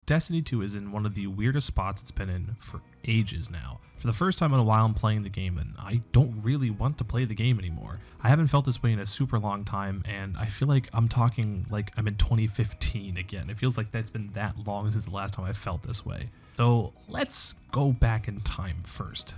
Destiny 2 is in one of the weirdest spots it's been in for ages now. For the first time in a while I'm playing the game and I don't really want to play the game anymore. I haven't felt this way in a super long time, and I feel like I'm talking like I'm in 2015 again. It feels like that's been that long since the last time I felt this way. So let's go back in time first.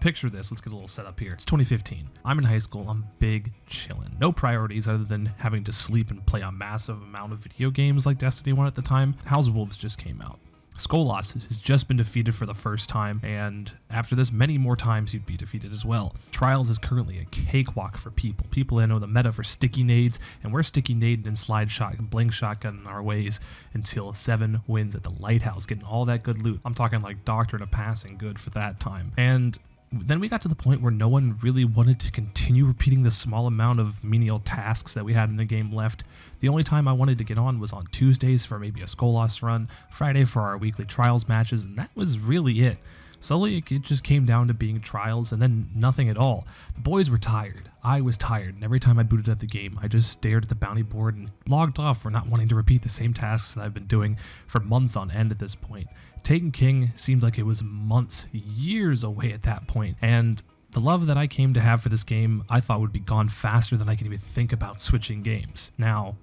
Picture this, let's get a little set up here. It's 2015. I'm in high school, I'm big chillin'. No priorities other than having to sleep and play a massive amount of video games like Destiny 1 at the time. House of Wolves just came out. Skolas has just been defeated for the first time, and after this, many more times he'd be defeated as well. Trials is currently a cakewalk for people. People that know the meta for sticky nades, and we're sticky nading and slide shotgun, blink shotgun in our ways until 7 wins at the Lighthouse, getting all that good loot. I'm talking like Doctrine of Passing good for that time. And then we got to the point where no one really wanted to continue repeating the small amount of menial tasks that we had in the game left. The only time I wanted to get on was on Tuesdays for maybe a Skolas run, Friday for our weekly trials matches, and that was really it. Slowly it just came down to being trials and then nothing at all. The boys were tired. I was tired, and every time I booted up the game, I just stared at the bounty board and logged off for not wanting to repeat the same tasks that I've been doing for months on end at this point. Taken King seemed like it was months, years away at that point, and the love that I came to have for this game I thought would be gone faster than I could even think about switching games. Now,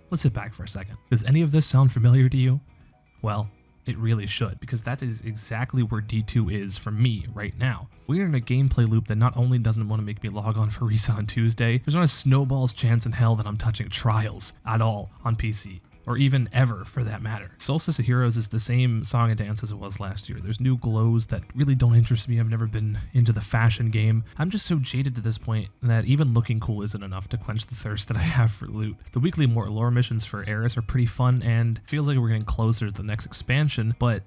let's sit back for a second. Does any of this sound familiar to you? Well, it really should, because that is exactly where D2 is for me right now. We're in a gameplay loop that not only doesn't want to make me log on for reset on Tuesday, there's not a snowball's chance in hell that I'm touching Trials at all on PC. Or even ever, for that matter. Solstice of Heroes is the same song and dance as it was last year. There's new glows that really don't interest me. I've never been into the fashion game. I'm just so jaded to this point that even looking cool isn't enough to quench the thirst that I have for loot. The weekly lore missions for Eris are pretty fun, and feels like we're getting closer to the next expansion, but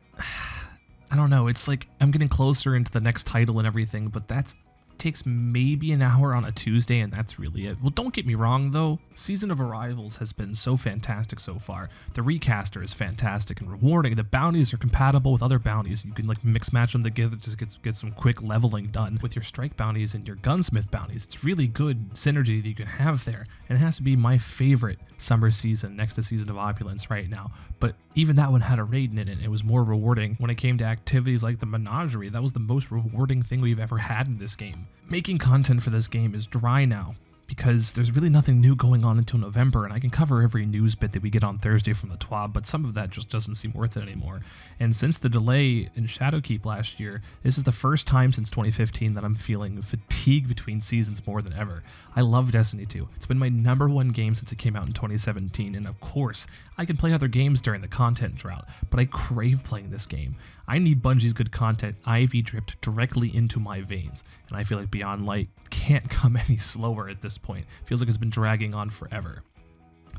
I don't know, it's like I'm getting closer into the next title and everything, but that's takes maybe an hour on a Tuesday, and that's really it. Well, don't get me wrong though, Season of Arrivals has been so fantastic so far. The recaster is fantastic and rewarding. The bounties are compatible with other bounties. You can like mix match them together to get some quick leveling done with your strike bounties and your gunsmith bounties. It's really good synergy that you can have there, and it has to be my favorite summer season next to Season of Opulence right now. But even that one had a raid in it, and it was more rewarding. When it came to activities like the menagerie, that was the most rewarding thing we've ever had in this game. Making content for this game is dry now, because there's really nothing new going on until November, and I can cover every news bit that we get on Thursday from the TWAB, but some of that just doesn't seem worth it anymore. And since the delay in Shadowkeep last year, this is the first time since 2015 that I'm feeling fatigue between seasons more than ever. I love Destiny 2. It's been my #1 game since it came out in 2017, and of course, I can play other games during the content drought, but I crave playing this game. I need Bungie's good content IV dripped directly into my veins, and I feel like Beyond Light can't come any slower at this point. It feels like it's been dragging on forever.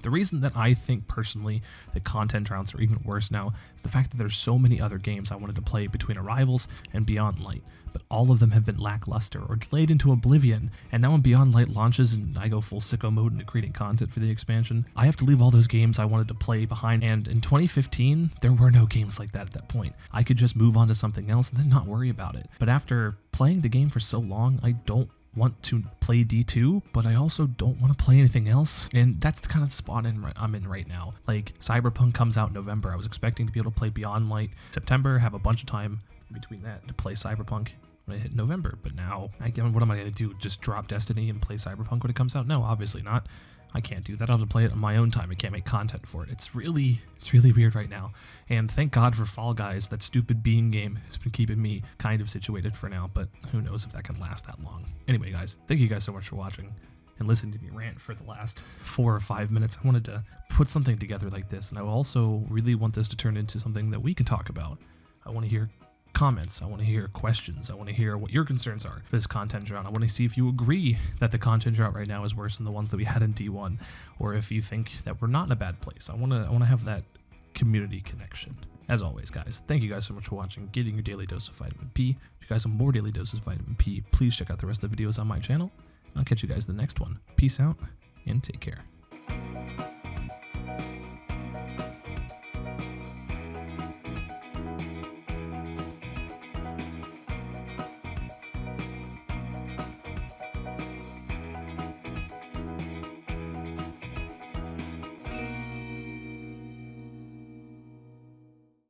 The reason that I think personally that content droughts are even worse now is the fact that there's so many other games I wanted to play between Arrivals and Beyond Light, but all of them have been lackluster or delayed into oblivion, and now when Beyond Light launches and I go full sicko mode into creating content for the expansion, I have to leave all those games I wanted to play behind, and in 2015, there were no games like that at that point. I could just move on to something else and then not worry about it. But after playing the game for so long, I don't want to play D2, but I also don't want to play anything else, and that's the kind of spot I'm in right now. Like, Cyberpunk comes out in November. I was expecting to be able to play Beyond Light September, have a bunch of time between that to play Cyberpunk when I hit November, but now, what am I going to do, just drop Destiny and play Cyberpunk when it comes out? No, obviously not. I can't do that. I'll have to play it on my own time. I can't make content for it. It's really weird right now. And thank God for Fall Guys. That stupid bean game has been keeping me kind of situated for now, but who knows if that can last that long. Anyway, guys, thank you guys so much for watching and listening to me rant for the last 4 or 5 minutes. I wanted to put something together like this, and I also really want this to turn into something that we can talk about. I want to hear comments, I want to hear questions, I want to hear what your concerns are for this content drought. I want to see if you agree that the content drought right now is worse than the ones that we had in D1, or if you think that we're not in a bad place. I want to have that community connection. As always, guys, thank you guys so much for watching, getting your daily dose of vitamin P. If you guys want more daily doses of vitamin P, please check out the rest of the videos on my channel. I'll catch you guys in the next one. Peace out and take care.